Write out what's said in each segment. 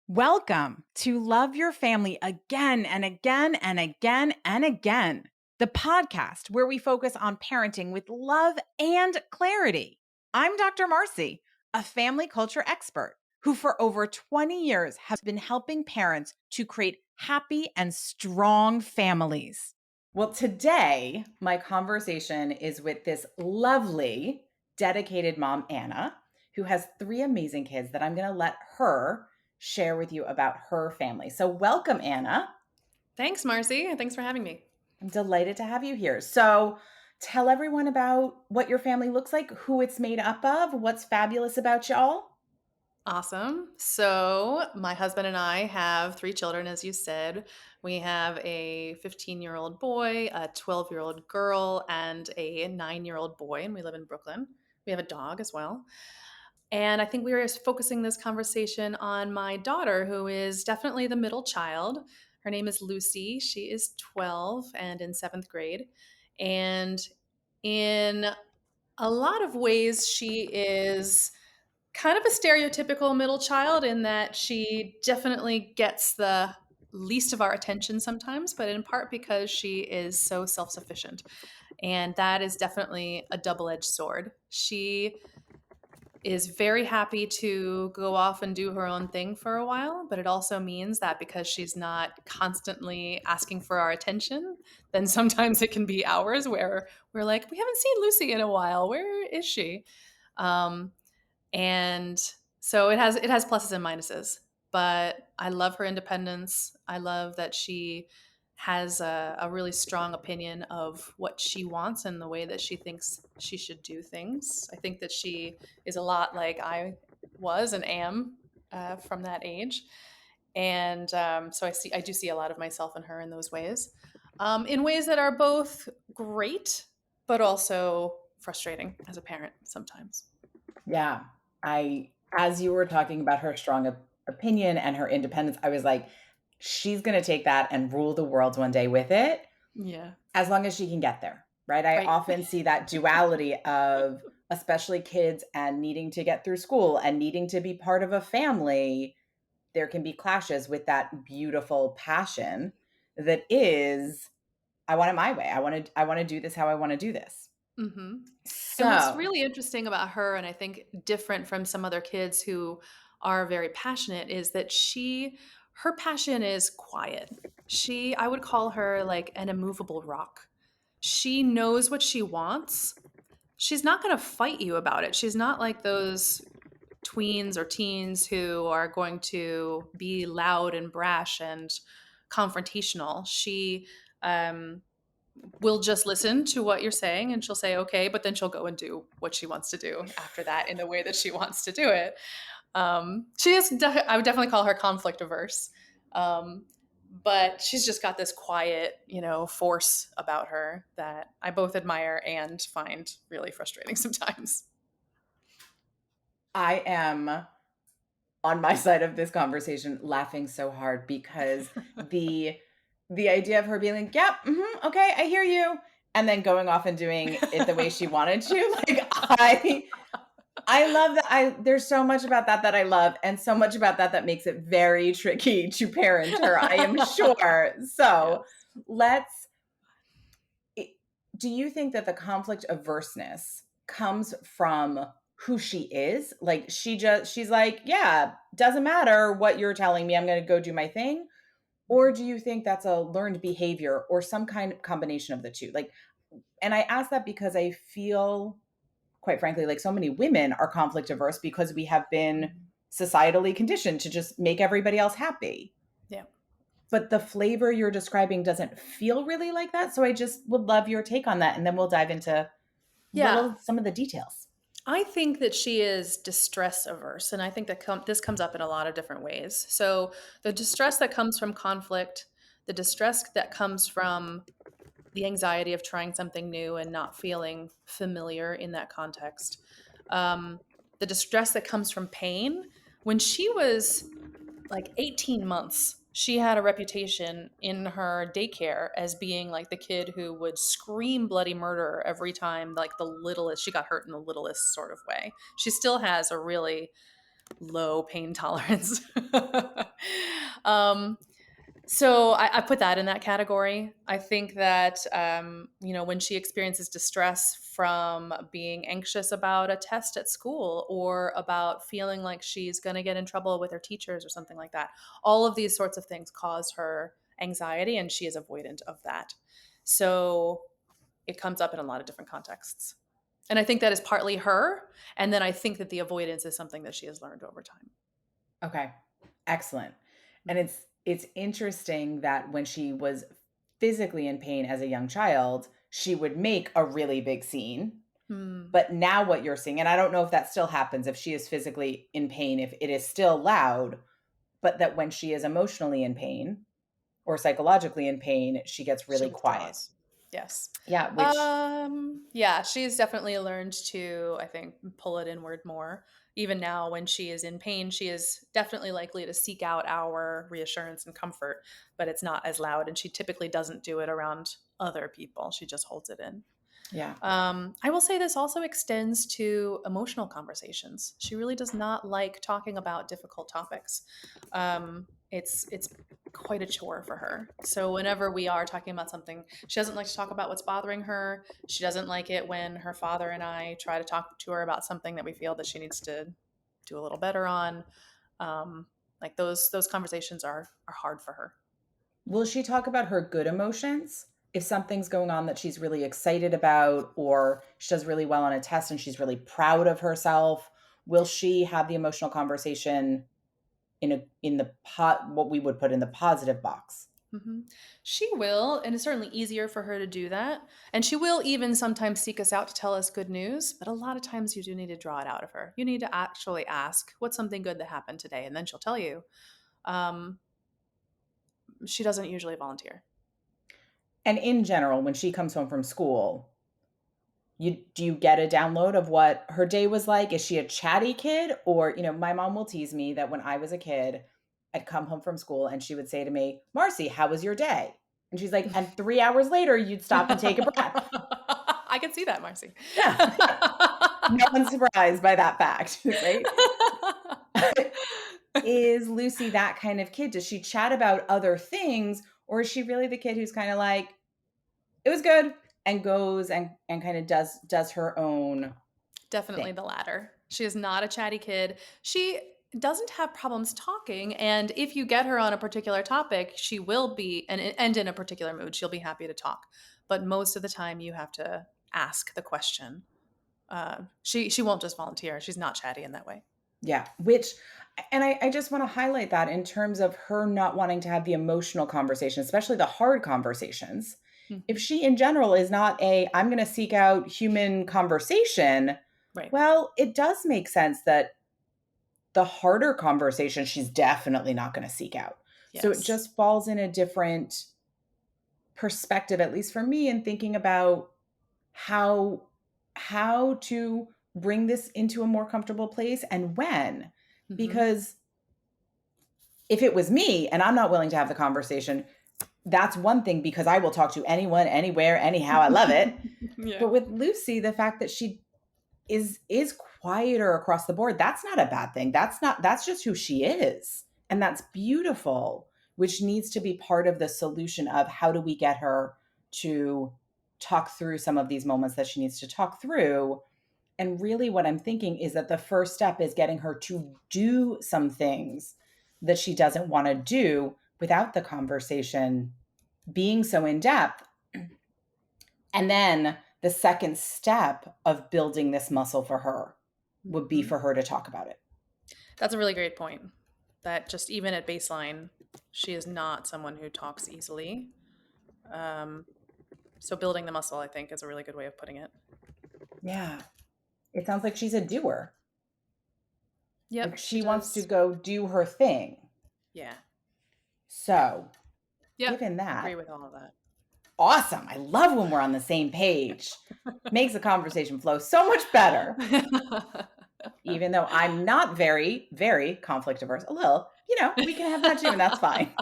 Welcome to Love Your Family Again and Again and Again and Again, the podcast where we focus on parenting with love and clarity. I'm Dr. Marcie, a family culture expert who for over 20 years has been helping parents to create happy and strong families. Well, today, my conversation is with this lovely, dedicated mom, Anna, who has three amazing kids that I'm going to let her share with you about her family. So, welcome, Anna. Thanks, Marcie. Thanks for having me. I'm delighted to have you here. So, tell everyone about what your family looks like, who it's made up of, what's fabulous about y'all. Awesome. So, my husband and I have three children, as you said. We have a 15-year-old boy, a 12-year-old girl, and a 9-year-old boy, and we live in Brooklyn. We have a dog as well. And I think we were focusing this conversation on my daughter, who is definitely the middle child. Her name is Lucy. She is 12 and in seventh grade. And in a lot of ways, she is kind of a stereotypical middle child in that she definitely gets the least of our attention sometimes, but in part because she is so self sufficient. And that is definitely a double edged sword. She is very happy to go off and do her own thing for a while, but it also means that because she's not constantly asking for our attention, then sometimes it can be hours where we're like, we haven't seen Lucy in a while. Where is she? Um, and so it has pluses and minuses, but I love her independence. I love that she has a really strong opinion of what she wants and the way that she thinks she should do things. I think that she is a lot like I was and am from that age, and so I do see a lot of myself in her in those ways, in ways that are both great but also frustrating as a parent sometimes. Yeah, as you were talking about her strong opinion and her independence, I was like, she's going to take that and rule the world one day with it, Yeah. as long as she can get there, right? I Right. often see that duality of especially kids and needing to get through school and needing to be part of a family. There can be clashes with that beautiful passion that is, I want it my way. I want to do this how I want to do this. hmm And what's So, really interesting about her, and I think different from some other kids who are very passionate, is that her passion is quiet. I would call her like an immovable rock. She knows what she wants. She's not going to fight you about it. She's not like those tweens or teens who are going to be loud and brash and confrontational. She will just listen to what you're saying and she'll say okay, but then she'll go and do what she wants to do after that in the way that she wants to do it. I would definitely call her conflict averse, but she's just got this quiet, force about her that I both admire and find really frustrating sometimes. I am on my side of this conversation laughing so hard because the idea of her being like, "Yep, okay, I hear you," and then going off and doing it the way she wanted to, like I love that. I There's so much about that that I love, and so much about that that makes it very tricky to parent her, I am sure. So, Yes. let's I do you think that the conflict averseness comes from who she is? Like, she's like, "Yeah, doesn't matter what you're telling me, I'm gonna go do my thing," or do you think that's a learned behavior or some kind of combination of the 2? Like, and I ask that because I feel, quite frankly, like so many women are conflict averse because we have been Mhm. societally conditioned to just make everybody else happy. Yeah. But the flavor you're describing doesn't feel really like that. So I just would love your take on that. And then we'll dive into Yeah. some of the details. I think that she is distress averse, and I think that this comes up in a lot of different ways. So, the distress that comes from conflict, the distress that comes from the anxiety of trying something new and not feeling familiar in that context, the distress that comes from pain. When she was like 18 months, she had a reputation in her daycare as being like the kid who would scream bloody murder every time like the littlest she got hurt in the littlest sort of way. She still has a really low pain tolerance. um, so I put that in that category. I think that when she experiences distress from being anxious about a test at school or about feeling like she's going to get in trouble with her teachers or something like that, all of these sorts of things cause her anxiety, and she is avoidant of that. So it comes up in a lot of different contexts. And I think that is partly her. And then I think that the avoidance is something that she has learned over time. Okay. Excellent. And Mhm. it's interesting that when she was physically in pain as a young child, she would make a really big scene. Hmm. But now what you're seeing, and I don't know if that still happens if she is physically in pain, if it is still loud, but that when she is emotionally in pain or psychologically in pain, she gets She really quiet. withdraws. Yes. Yeah, which Yeah, she's definitely learned to, I think, pull it inward more. Even now, when she is in pain, she is definitely likely to seek out our reassurance and comfort, but it's not as loud. And she typically doesn't do it around other people. She just holds it in. yeah. I will say this also extends to emotional conversations. She really does not like talking about difficult topics. It's quite a chore for her. So whenever we are talking about something, she doesn't like to talk about what's bothering her. She doesn't like it when her father and I try to talk to her about something that we feel that she needs to do a little better on. Like those conversations are hard for her. Will she talk about her good emotions? If something's going on that she's really excited about, or she does really well on a test and she's really proud of herself, will she have the emotional conversation in the pot what we would put in the positive box? hmm She will, and it's certainly easier for her to do that. And she will even sometimes seek us out to tell us good news, but a lot of times you do need to draw it out of her. You need to actually ask, what's something good that happened today? And then she'll tell you. Um, she doesn't usually volunteer. And in general, when she comes home from school, you get a download of what her day was like? Is she a chatty kid? Or, my mom will tease me that when I was a kid, I'd come home from school and she would say to me, Marcie, how was your day? And she's like, and 3 hours later, you'd stop and take a breath. I can see that, Marcie. Yeah. No one's surprised by that fact, right? Is Lucy that kind of kid? Does she chat about other things? Or is she really the kid who's kind of like, it was good, and goes and kind of does her own Definitely thing? the latter. She is not a chatty kid. She doesn't have problems talking, and if you get her on a particular topic, she will be and in a particular mood, she'll be happy to talk. But most of the time you have to ask the question. She won't just volunteer. She's not chatty in that way. Yeah, which and I just want to highlight that in terms of her not wanting to have the emotional conversation, especially the hard conversations. If Mhm. she in general is not I'm going to seek out human conversation, Right. well, it does make sense that the harder conversation she's definitely not going to seek out. So it Yes. just falls in a different perspective, at least for me, in thinking about how to bring this into a more comfortable place and when. Mhm. Because if it was me and I'm not willing to have the conversation, that's one thing because I will talk to anyone, anywhere, anyhow. I love it. Yeah. But with Lucy, the fact that she is quieter across the board, that's not a bad thing. That's just who she is. And that's beautiful, which needs to be part of the solution of how do we get her to talk through some of these moments that she needs to talk through. And really, what I'm thinking is that the first step is getting her to do some things that she doesn't want to do without the conversation being so in depth. And then the second step of building this muscle for her would be Mhm. for her to talk about it. That's a really great point. That just even at baseline, she is not someone who talks easily. Um, so building the muscle, I think, is a really good way of putting it. Yeah. It sounds like she's a doer. Like Yep, she she wants to does. go do her thing. Yeah. So, Yep. given Agree that, with all of that. awesome. I love when we're on the same page. Makes the conversation flow so much better. Even though I'm not very, very conflict averse. A little, we can have that too, and that's fine.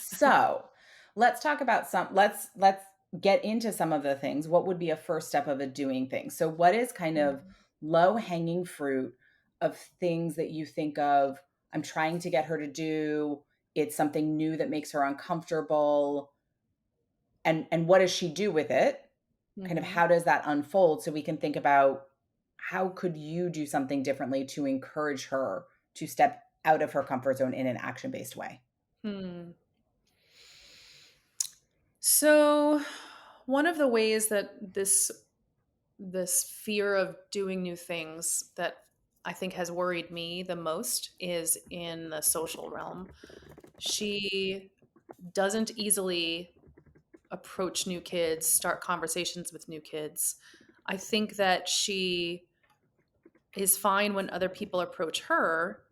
So let's talk about let's get into some of the things. What would be a first step of a doing thing? So what is kind of Mhm. low hanging fruit of things that you think of? I'm trying to get her to do. It's something new that makes her uncomfortable. And what does she do with it? Kind of Mhm. how does that unfold so we can think about how could you do something differently to encourage her to step out of her comfort zone in an action-based way? Hmm. So, one of the ways that this fear of doing new things that I think has worried me the most is in the social realm. She doesn't easily approach new kids, start conversations with new kids. I think that she is fine when other people approach her,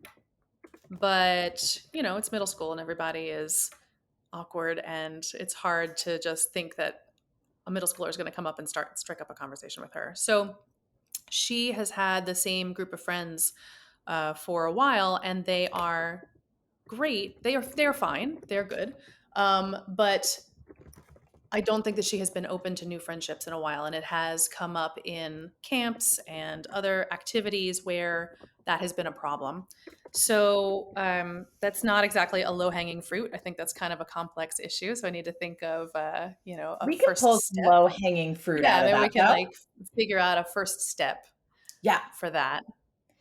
but it's middle school and everybody is awkward, and it's hard to just think that a middle schooler is going to come up and strike up a conversation with her. So she has had the same group of friends for a while, and they are great. They're fine. They're good. But I don't think that she has been open to new friendships in a while, and it has come up in camps and other activities where that has been a problem. So that's not exactly a low hanging fruit. I think that's kind of a complex issue. So I need to think of a We could first pull some step. low-hanging fruit Yeah, out of maybe we that, can though. like figure out a first step Yeah. for that.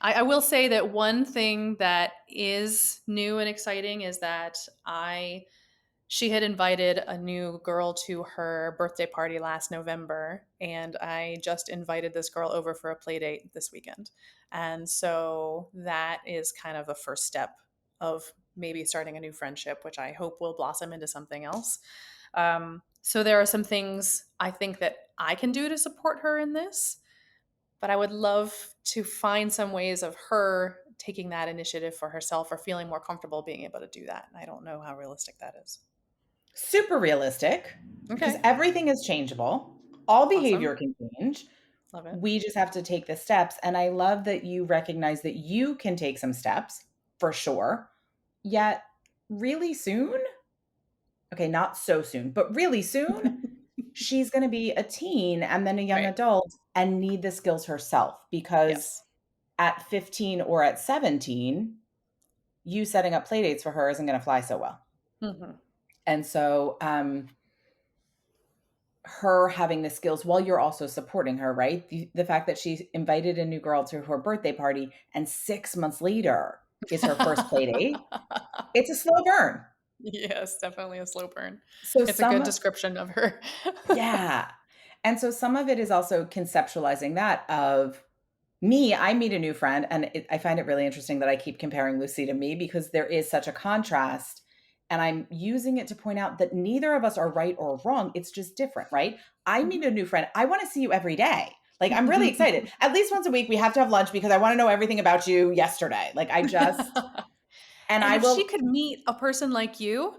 I will say that one thing that is new and exciting is that I she had invited a new girl to her birthday party last November, and I just invited this girl over for a play date this weekend. And so that is kind of a first step of maybe starting a new friendship, which I hope will blossom into something else. So there are some things I think that I can do to support her in this, but I would love to find some ways of her taking that initiative for herself or feeling more comfortable being able to do that. And I don't know how realistic that is. Super realistic because Okay. everything is changeable. All behavior Awesome. can change. Love it. We just have to take the steps. And I love that you recognize that you can take some steps for sure. Yet, really soon, okay, not so soon, but really soon, she's going to be a teen and then a young Right. adult and need the skills herself because Yes. at 15 or at 17, you setting up play dates for her isn't going to fly so well. Mhm. And so, her having the skills while you're also supporting her, right? The fact that she invited a new girl to her birthday party and 6 months later is her first play date. It's a slow burn. Yes, definitely a slow burn. So It's a good some description of her. Yeah. And so some of it is also conceptualizing that of me, I meet a new friend, and I find it really interesting that I keep comparing Lucy to me because there is such a contrast. And I'm using it to point out that neither of us are right or wrong. It's just different, right? I meet Mhm. a new friend. I want to see you every day. Like, I'm really excited. At least once a week, we have to have lunch because I want to know everything about you yesterday. Like, and And I if she will, could meet a person like you,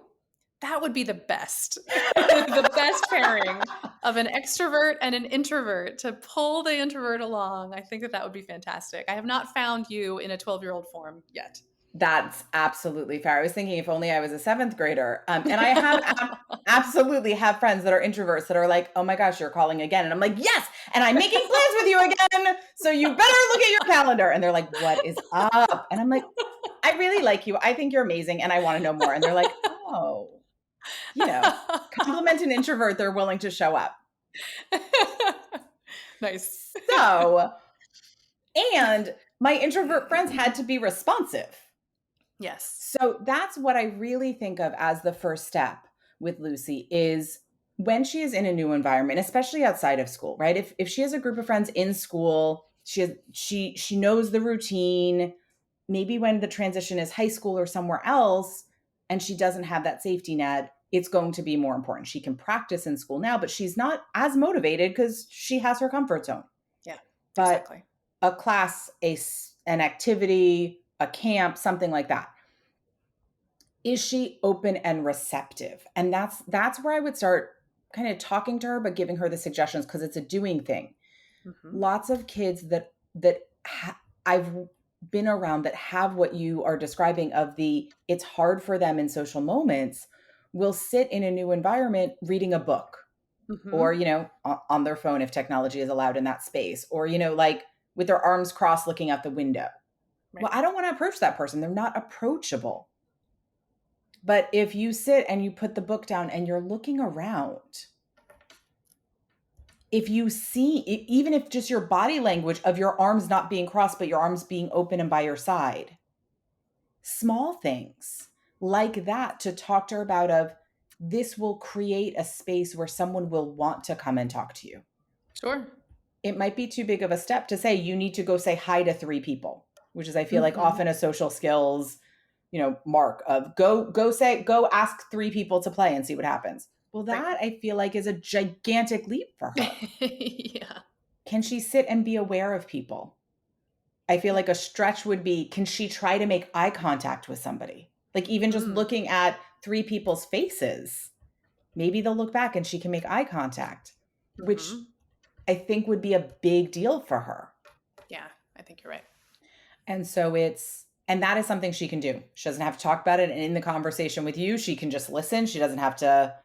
that would be the best. The best pairing of an extrovert and an introvert to pull the introvert along. I think that that would be fantastic. I have not found you in a 12-year-old form yet. that's absolutely fair. I was thinking if only I was a seventh grader. And I have absolutely have friends that are introverts that are like, oh my gosh, you're calling again. And I'm like, yes. And I'm making plans with you again. So you better look at your calendar. And they're like, what is up? And I'm like, I really like you. I think you're amazing. And I want to know more. And they're like, oh, you know, compliment an introvert. They're willing to show up. Nice. So, and my introvert friends had to be responsive. Yes. So that's what I really think of as the first step with Lucy is when she is in a new environment, especially outside of school, right? If she has a group of friends in school, she knows the routine. Maybe when the transition is high school or somewhere else and she doesn't have that safety net, it's going to be more important. She can practice in school now, but she's not as motivated because she has her comfort zone. Yeah, But exactly. a class, an activity, a camp, something like that, is she open and receptive? And that's where I would start kind of talking to her but giving her the suggestions because it's a doing thing. Mhm. Lots of kids I've been around that have what you are describing of the it's hard for them in social moments will sit in a new environment reading a book or Mhm. on their phone if technology is allowed in that space or like with their arms crossed looking out the window. Well, Right. I don't want to approach that person. They're not approachable. But if you sit and you put the book down and you're looking around, if you see, even if just your body language of your arms not being crossed, but your arms being open and by your side, small things like that to talk to her about of this will create a space where someone will want to come and talk to you. Sure. It might be too big of a step to say you need to go say hi to 3 people, which is I feel like Mhm. often a social skills, mark of go ask 3 people to play and see what happens. Well, Right. that I feel like is a gigantic leap for her. Yeah. Can she sit and be aware of people? I feel Yeah. like a stretch would be, can she try to make eye contact with somebody? Like even just Mm. looking at 3 people's faces, maybe they'll look back and she can make eye contact, which Mhm. I think would be a big deal for her. Yeah, I think you're right. And so and that is something she can do. She doesn't have to talk about it. And in the conversation with you, she can just listen. She doesn't have to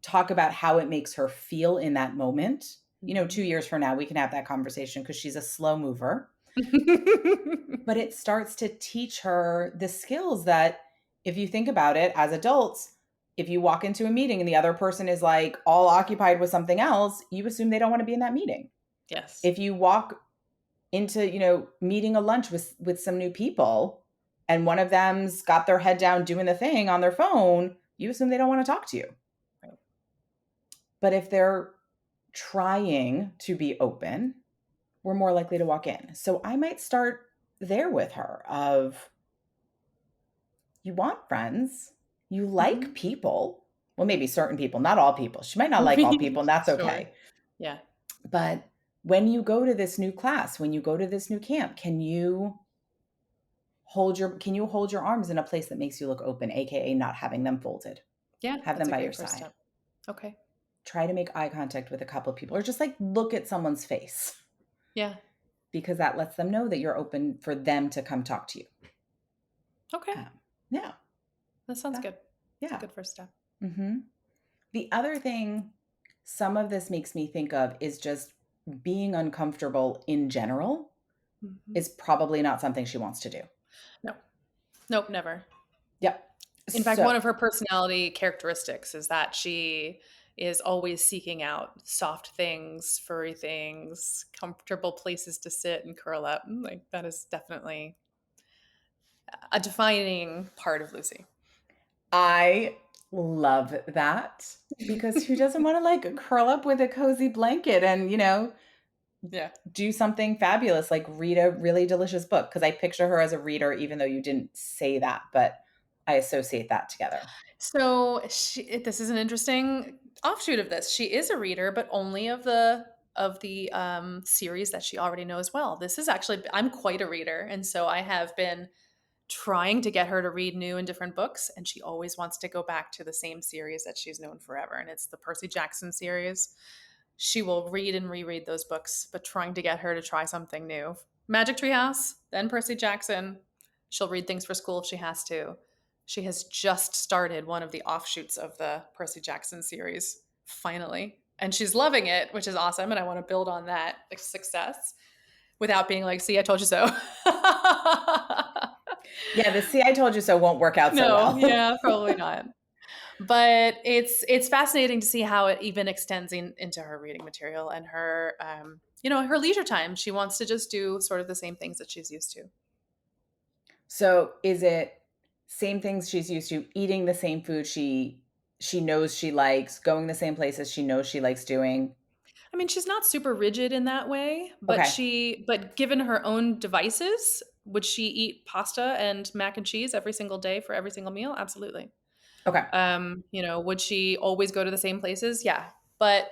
talk about how it makes her feel in that moment. 2 years from now, we can have that conversation because she's a slow mover. But Mhm. it starts to teach her the skills that, if you think about it as adults, if you walk into a meeting and the other person is like all occupied with something else, you assume they don't want to be in that meeting. Yes. If you walk into, meeting a lunch with some new people and one of them's got their head down doing the thing on their phone, you assume they don't want to talk to you. Right. But if they're trying to be open, we're more likely to walk in. So I might start there with her of, you want friends, you like Mhm. people. Well, maybe certain people, not all people. She might not like all people, and that's Sure. okay. Yeah. But when you go to this new class, when you go to this new camp, can you hold your arms in a place that makes you look open, aka not having them folded? Yeah, Have that's them a by great your first side. step. Okay. Try to make eye contact with a couple of people or just like look at someone's face Yeah. because that lets them know that you're open for them to come talk to you. Okay. Yeah. That sounds That, good. It's a yeah. good first step. hmm The other thing some of this makes me think of is just being uncomfortable in general Mhm. is probably not something she wants to do. No. Nope, never. Yep. In fact, one So, of her personality characteristics is that she is always seeking out soft things, furry things, comfortable places to sit and curl up. Like that is definitely a defining part of Lucy. I love that because who doesn't want to like curl up with a cozy blanket and, Yeah. do something fabulous like read a really delicious book? Because I picture her as a reader, even though you didn't say that, but I associate that together. So this is an interesting offshoot of this. She is a reader, but only of the series that she already knows well. This is actually I'm quite a reader, and so I have been trying to get her to read new and different books, and she always wants to go back to the same series that she's known forever, and it's the Percy Jackson series. She will read and reread those books, but trying to get her to try something new. Magic Tree House, then Percy Jackson. She'll read things for school if she has to. She has just started one of the offshoots of the Percy Jackson series, finally. And she's loving it, which is awesome. And I want to build on that success without being like, see, I told you so. Yeah, the see I told you so won't work out so No, well. yeah, probably not. But it's fascinating to see how it even extends into her reading material and her her leisure time. She wants to just do sort of the same things that she's used to. So is it same things she's used to, eating the same food she knows she likes, going the same places she knows she likes doing? I mean, she's not super rigid in that way, but Okay. but given her own devices, would she eat pasta and mac and cheese every single day for every single meal? Absolutely. Okay. Would she always go to the same places? Yeah. But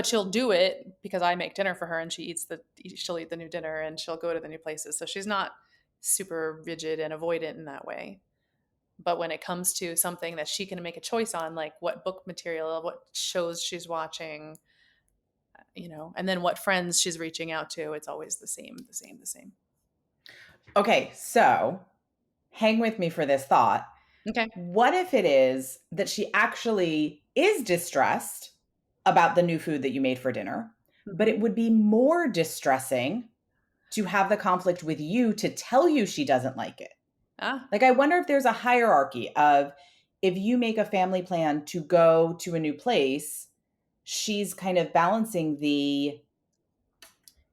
she'll do it because I make dinner for her and she'll eat the new dinner and she'll go to the new places. So she's not super rigid and avoidant in that way. But when it comes to something that she can make a choice on, like what book material, what shows she's watching, and then what friends she's reaching out to, it's always the same, the same, the same. Okay, so hang with me for this thought. Okay. What if it is that she actually is distressed about the new food that you made for dinner, but it Mhm. would be more distressing to have the conflict with you to tell you she doesn't like it. Ah. Like, I wonder if there's a hierarchy of, if you make a family plan to go to a new place, she's kind of balancing the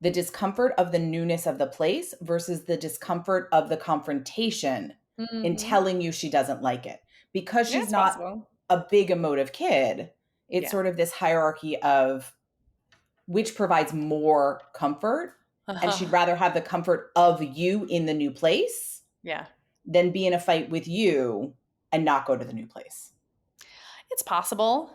discomfort of the newness of the place versus the discomfort of the confrontation in Mhm. telling you she doesn't like it. Because Yeah, she's it's not possible. a big emotive kid, it's Yeah. sort of this hierarchy of which provides more comfort. And she'd rather have the comfort of you in the new place Yeah. than be in a fight with you and not go to the new place. It's possible.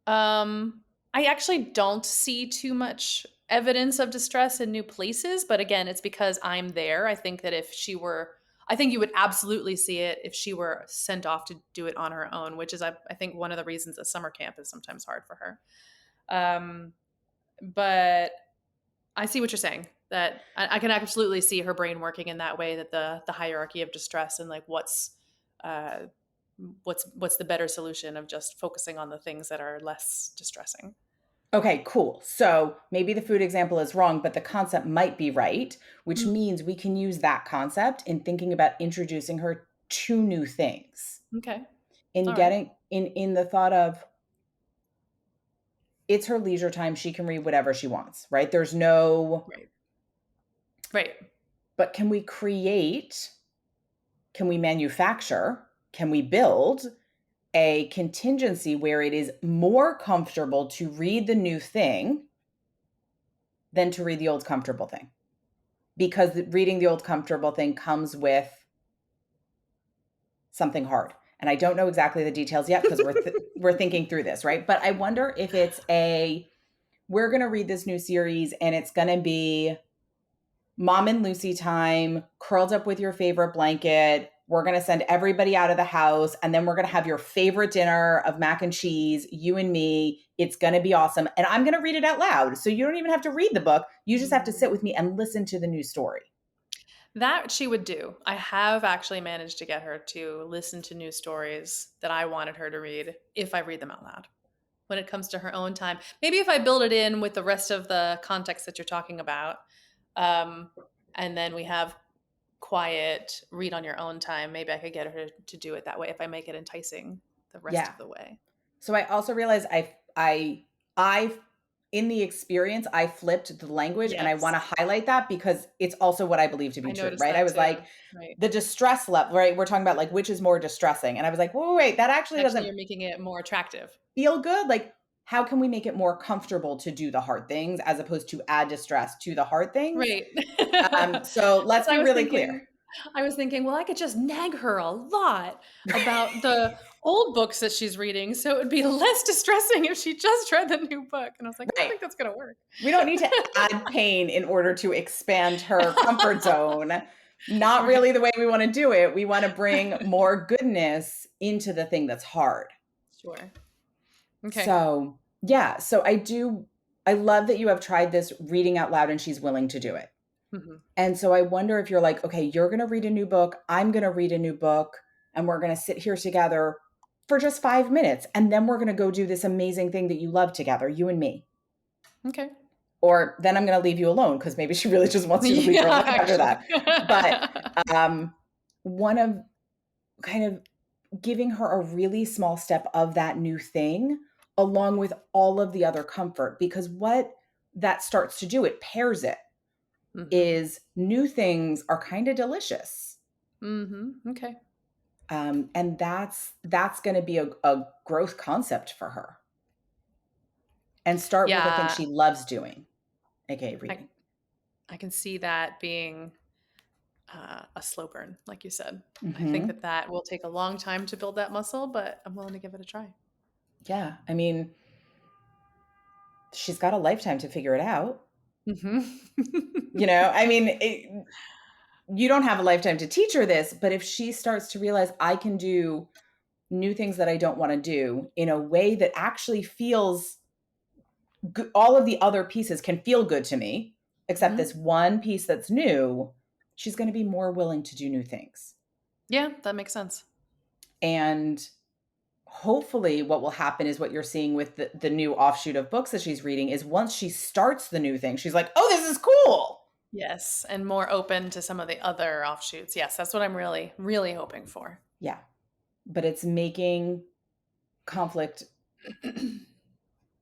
I actually don't see too much evidence of distress in new places, but again, it's because I'm there. I think that if she were, I think you would absolutely see it if she were sent off to do it on her own, which is, I think, one of the reasons that summer camp is sometimes hard for her. Um, but I see what you're saying. That I can absolutely see her brain working in that way. That the hierarchy of distress and like uh, what's the better solution of just focusing on the things that are less distressing. Okay, cool. So maybe the food example is wrong, but the concept might be right, which Mm, means we can use that concept in thinking about introducing her to new things. okay. In All right. getting in the thought of, it's her leisure time, she can read whatever she wants, right? There's no, Right. Right. but can we manufacture, can we build a contingency where it is more comfortable to read the new thing than to read the old comfortable thing? Because reading the old comfortable thing comes with something hard. And I don't know exactly the details yet because we're thinking through this, right? But I wonder if it's a, we're going to read this new series and it's going to be Mom and Lucy time, curled up with your favorite blanket. We're going to send everybody out of the house and then we're going to have your favorite dinner of mac and cheese, you and me. It's going to be awesome. And I'm going to read it out loud. So you don't even have to read the book. You just have to sit with me and listen to the new story. That she would do. I have actually managed to get her to listen to new stories that I wanted her to read if I read them out loud. When it comes to her own time, maybe if I build it in with the rest of the context that you're talking about, um, and then we have quiet read on your own time, maybe I could get her to do it that way if I make it enticing the rest Yeah. of the way. So I also realized I in the experience I flipped the language and I want Yes, to highlight that because it's also what I believe to be I true, noticed right? I that was too. like, Right. the distress level, right? We're talking about like which is more distressing. And I was like, wait, that actually Actually, doesn't you're making it more attractive. feel good. Like, how can we make it more comfortable to do the hard things as opposed to add distress to the hard things? Right. So let's Because be really clear. I was thinking, well, I could just nag her a lot about the old books that she's reading, so it would be less distressing if she just read the new book. And I was like, I don't Right. think that's gonna work. We don't need to add pain in order to expand her comfort zone. Not Right. really the way we want to do it. We want to bring more goodness into the thing that's hard. Sure. Okay. So, yeah. So I love that you have tried this reading out loud and she's willing to do it. Mhm. And so I wonder if you're like, okay, you're going to read a new book. I'm going to read a new book and we're going to sit here together for just 5 minutes. And then we're going to go do this amazing thing that you love together, you and me. Okay. Or then I'm going to leave you alone because maybe she really just wants you to leave her Yeah, alone after actually. that. But um, one of kind of giving her a really small step of that new thing, along with all of the other comfort, because what that starts to do, it pairs it, Mhm. is new things are kind of delicious. Mhm. Okay. And that's going to be a growth concept for her. And start with a thing Yeah, she loves doing, aka I reading. I can see that being a slow burn, like you said. I think Hmm. that that will take a long time to build that muscle, but I'm willing to give it a try. Yeah. I mean, she's got a lifetime to figure it out. Mhm. I mean, you don't have a lifetime to teach her this, but if she starts to realize I can do new things that I don't want to do in a way that actually feels good, all of the other pieces can feel good to me, except this Mhm. one piece that's new, she's going to be more willing to do new things. Yeah, that makes sense. And hopefully what will happen is what you're seeing with the new offshoot of books that she's reading is once she starts the new thing, she's like, oh, this is cool. Yes, and more open to some of the other offshoots. Yes, that's what I'm really, really hoping for. Yeah. But it's making conflict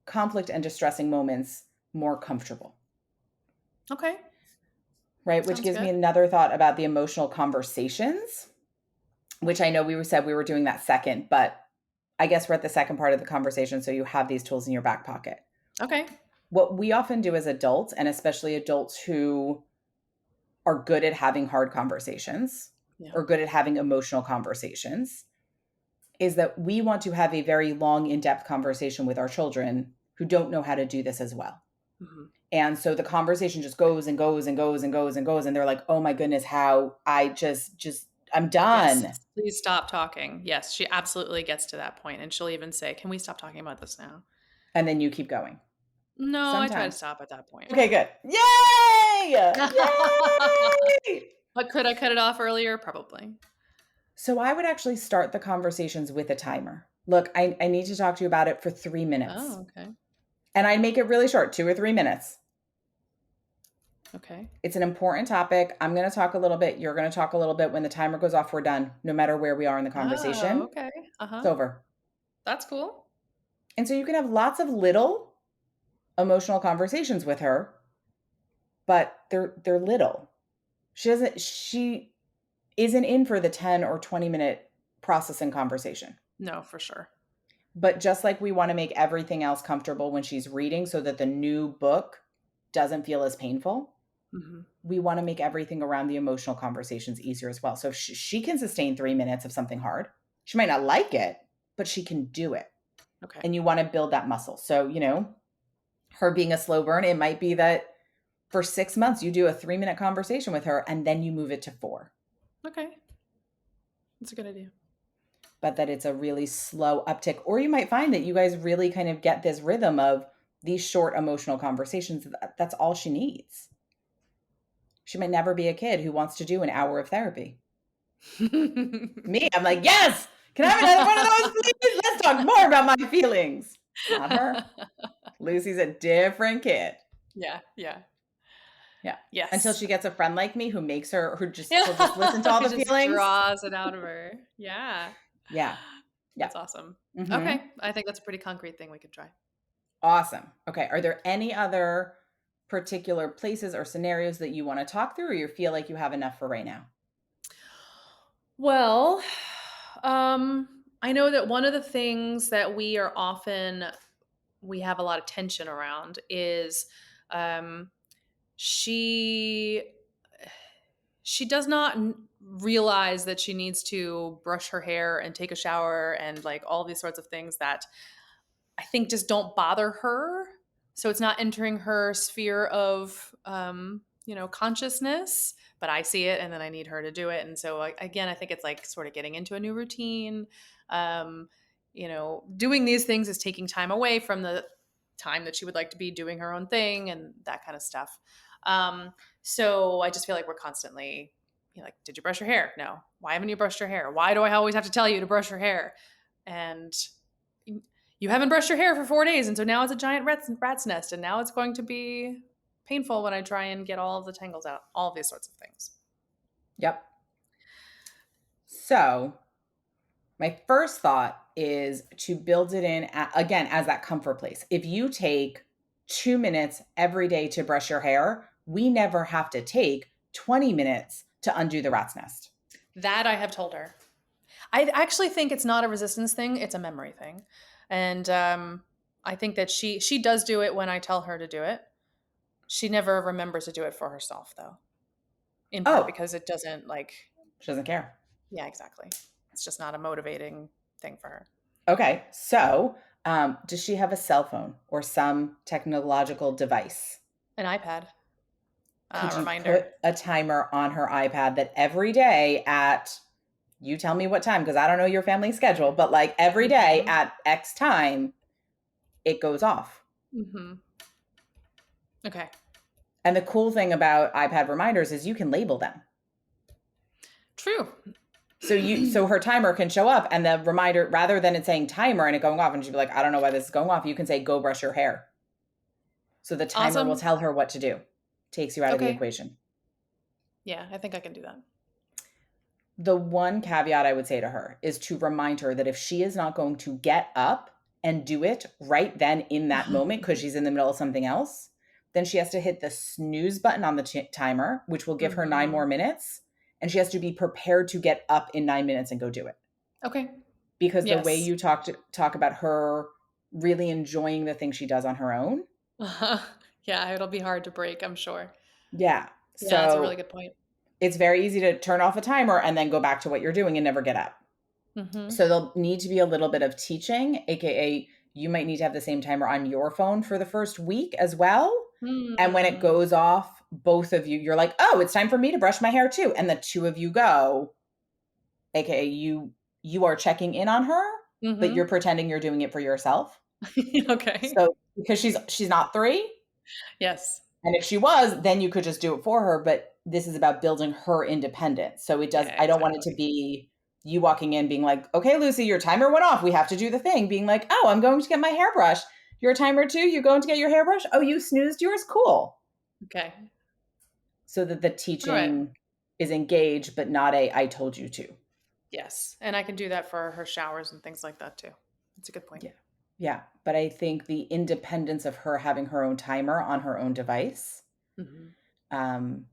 conflict and distressing moments more comfortable, Okay, right? Which sounds gives me good. another thought about the emotional conversations, which I know we said we were doing that second, but I guess we're at the second part of the conversation. So you have these tools in your back pocket. Okay. What we often do as adults, and especially adults who are good at having hard conversations Yeah. or good at having emotional conversations, is that we want to have a very long, in depth conversation with our children who don't know how to do this as well. Hmm. And so the conversation just goes and goes and goes and goes and goes. And they're like, oh my goodness, how I I'm Yes. done. Please stop talking. Yes, she absolutely gets to that point, and she'll even say, "Can we stop talking about this now?" And then you keep going. No, I try to Sometimes. stop at that point. Okay, good. Yay! Yay! But could I cut it off earlier? Probably. So I would actually start the conversations with a timer. Look, I need to talk to you about it for 3 minutes. Oh, okay. And I'd make it really short, 2 or 3 minutes. Okay. It's an important topic. I'm going to talk a little bit. You're going to talk a little bit. When the timer goes off, we're done, no matter where we are in the Oh, conversation. okay. It's Uh-huh. over. That's cool. And so you can have lots of little emotional conversations with her, but they're little. She isn't in for the 10 or 20-minute processing conversation. No, for sure. But just like we want to make everything else comfortable when she's reading so that the new book doesn't feel as painful, Hmm. we want to make everything around the emotional conversations easier as well. So if she can sustain 3 minutes of something hard, she might not like it, but she can do it. Okay. And you want to build that muscle. So, her being a slow burn, it might be that for 6 months, you do a 3-minute conversation with her and then you move it to 4. Okay. That's a good idea. But that it's a really slow uptick. Or you might find that you guys really kind of get this rhythm of these short emotional conversations. That's all she needs. She might never be a kid who wants to do an hour of therapy. Me, I'm like, yes, can I have another one of those, please? Let's talk more about my feelings. Not her. Lucy's a different kid. Yeah, yeah. Yeah. Until Yes. she gets a friend like me who makes her, she'll just listen to Yeah. all He the just feelings. draws it out of her. Yeah. Yeah. Yeah. That's awesome. Hmm. Okay. I think that's a pretty concrete thing we could try. Awesome. Okay. Are there any other particular places or scenarios that you want to talk through, or you feel like you have enough for right now? Well, I know that one of the things that we have a lot of tension around is um, she she does not realize that she needs to brush her hair and take a shower and like all these sorts of things that I think just don't bother her. So it's not entering her sphere of, consciousness, but I see it and then I need her to do it. And so, again, I think it's like sort of getting into a new routine. Um, doing these things is taking time away from the time that she would like to be doing her own thing and that kind of stuff. So I just feel like we're constantly, like, did you brush your hair? No. Why haven't you brushed your hair? Why do I always have to tell you to brush your hair? And you haven't brushed your hair for 4 days, and so now it's a giant rat's nest, and now it's going to be painful when I try and get all of the tangles out, all of these sorts of things. Yep. So my first thought is to build it in, again, as that comfort place. If you take 2 minutes every day to brush your hair, we never have to take 20 minutes to undo the rat's nest. That I have told her. I actually think it's not a resistance thing; it's a memory thing, and I think that she does do it when I tell her to do it. She never remembers to do it for herself, though. In part Oh, because it doesn't she doesn't care. yeah, exactly. It's just not a motivating thing for her. Okay. So, does she have a cell phone or some technological device? An iPad Could you reminder. put a timer on her iPad that every day at, you tell me what time, because I don't know your family schedule, but like every day Mhm. at X time, it goes off. Mhm. Okay. And the cool thing about iPad reminders is you can label them. True. So her timer can show up and the reminder, rather than it saying timer and it going off and she'd be like, I don't know why this is going off, you can say, go brush your hair. So the timer will Awesome. tell her what to do. Takes you out of the Okay. equation. Yeah, I think I can do that. The one caveat I would say to her is to remind her that if she is not going to get up and do it right then in that moment because she's in the middle of something else, then she has to hit the snooze button on the timer, which will give her 9 more minutes. And she has to be prepared to get up in 9 minutes and go do it. Okay. Because the way Yes. you talk about her really enjoying the thing she does on her own. Yeah, it'll be hard to break, I'm sure. Yeah. Yeah, that's a really So good point. it's very easy to turn off a timer and then go back to what you're doing and never get up. Mhm. So there'll need to be a little bit of teaching, AKA you might need to have the same timer on your phone for the first week as well. And when it Mm. goes off, both of you, you're like, oh, it's time for me to brush my hair too. And the two of you go, AKA you are checking in on her, but you're Mhm. pretending you're doing it for yourself. Okay. So because she's not 3, Yes. and if she was, then you could just do it for her, but this is about building her independence. So Yeah, I don't want it to exactly. be you walking in being like, "Okay, Lucy, your timer went off. We have to do the thing." Being like, "Oh, I'm going to get my hairbrush. Your timer too? You going to get your hairbrush? Oh, you snoozed yours? Cool." Okay. So that the All right. teaching is engaged, but not a "I told you to." Yes, and I can do that for her showers and things like that too. That's a good point. Yeah. Yeah. But I think the independence of her having her own timer on her own device, Mhm. um,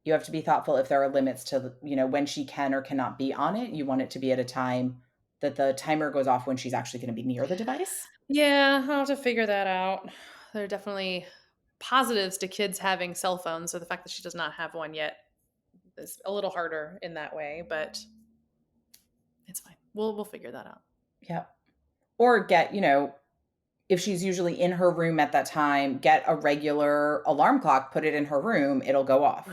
you have to be thoughtful if there are limits to, when she can or cannot be on it. You want it to be at a time that the timer goes off when she's actually going to be near the device. Yeah, I'll have to figure that out. There are definitely positives to kids having cell phones, so the fact that she does not have one yet is a little harder in that way, but it's fine. We'll figure that out. Yeah. Or get, if she's usually in her room at that time, get a regular alarm clock, put it in her room, it'll go off.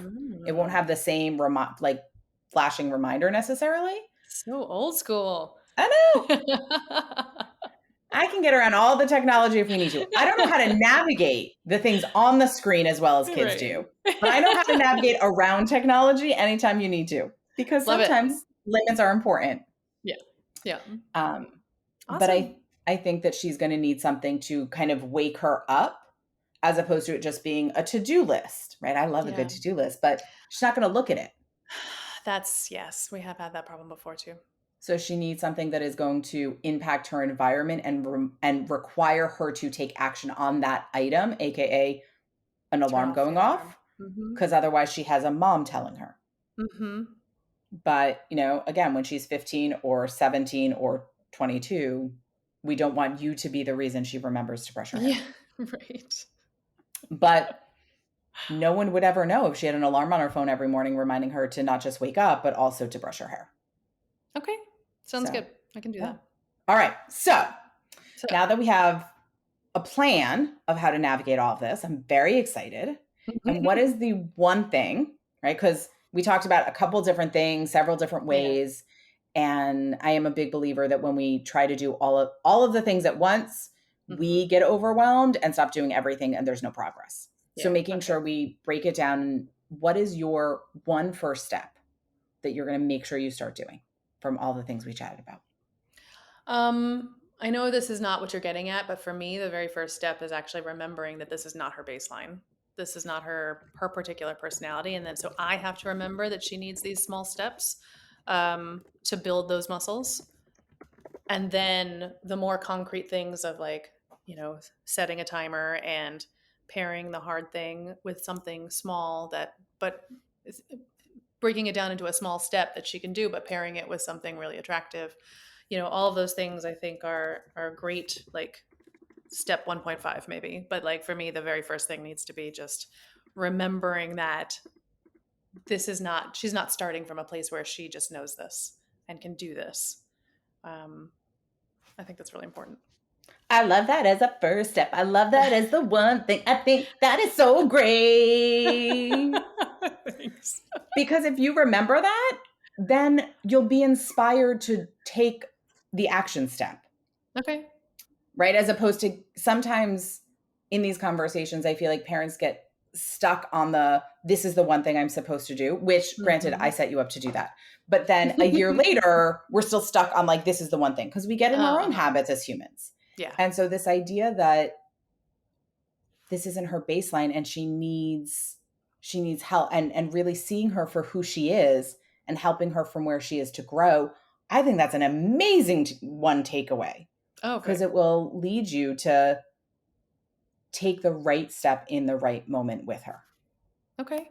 It won't Mm. have the same like flashing reminder necessarily. So old school. I know. I can get around all the technology if we need to. I don't know how to navigate the things on the screen as well as kids Right. do, but I know how to navigate around technology anytime you need to, because Love it. sometimes limits are important. Yeah. Yeah. But Awesome. I think that she's going to need something to kind of wake her up as opposed to it just being a to-do list, right? I love a good Yeah. to-do list, but she's not going to look at it. That's yes, we have had that problem before too. So she needs something that is going to impact her environment and require her to take action on that item, aka an Turn alarm off the going alarm. off, Mhm. because otherwise she has a mom telling her. Mhm. But, again, when she's 15 or 17 or 22, we don't want you to be the reason she remembers to brush her hair. Yeah, right. But no one would ever know if she had an alarm on her phone every morning reminding her to not just wake up, but also to brush her hair. Okay. Sounds So, good. I can do yeah. that. All right. So So now that we have a plan of how to navigate all of this, I'm very excited. And what is the one thing, right? Because we talked about a couple different things, several different yeah. ways. And I am a big believer that when we try to do all of the things at once, we Mhm. get overwhelmed and stop doing everything and there's no progress. So Yeah, making okay. sure we break it down. What is your one first step that you're going to make sure you start doing from all the things we chatted about? I know this is not what you're getting at, but for me, the very first step is actually remembering that this is not her baseline. This is not her particular personality, and then so I have to remember that she needs these small steps to build those muscles, and then the more concrete things of like setting a timer and pairing the hard thing with something small that but breaking it down into a small step that she can do, but pairing it with something really attractive. All of those things I think are great, like step 1.5 maybe. But like for me, the very first thing needs to be just remembering that she's not starting from a place where she just knows this and can do this. Um, I think that's really important. I love that as a first step. I love that as the one thing. I think that is so great. Thanks. Because if you remember that, then you'll be inspired to take the action step, Okay. right? As opposed to sometimes in these conversations, I feel like parents get stuck on this is the one thing I'm supposed to do, which granted, I Hmm. set you up to do that. But then a year later, we're still stuck on like, this is the one thing because we get in our own Uh-huh. habits as humans. Yeah. And so this idea that this isn't her baseline and she needs help, and really seeing her for who she is and helping her from where she is to grow. I think that's an amazing one takeaway because Okay. it will lead you to take the right step in the right moment with her. Okay.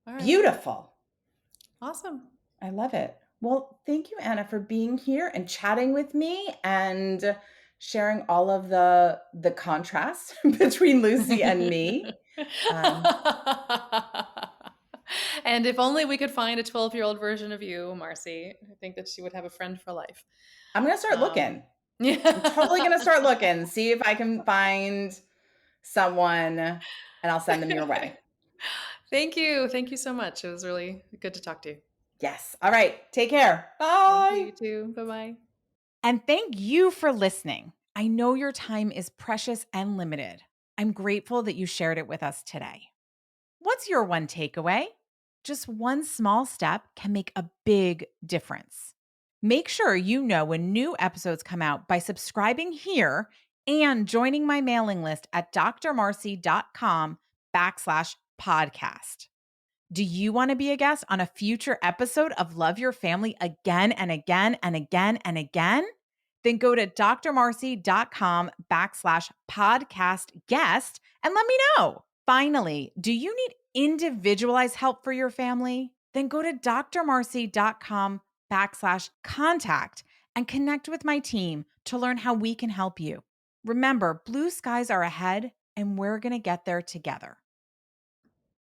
All right. Beautiful. Awesome. I love it. Well, thank you, Anna, for being here and chatting with me and sharing all of the contrast between Lucy and me. Um, And if only we could find a 12-year-old version of you, Marcie, I think that she would have a friend for life. I'm gonna start Um, looking. I'm totally gonna start yeah. looking, see if I can find someone, and I'll send them your way. Thank you. Thank you so much. It was really good to talk to you. Yes. All right. Take care. Thank you. Bye. You too. Bye bye. And thank you for listening. I know your time is precious and limited. I'm grateful that you shared it with us today. What's your one takeaway? Just one small step can make a big difference. Make sure you know when new episodes come out by subscribing here and joining my mailing list at drmarcy.com/podcast. Do you want to be a guest on a future episode of Love Your Family again and again and again and again? Then go to drmarcy.com/podcast guest and let me know. Finally, do you need individualized help for your family? Then go to drmarcy.com/contact and connect with my team to learn how we can help you. Remember, blue skies are ahead and we're going to get there together.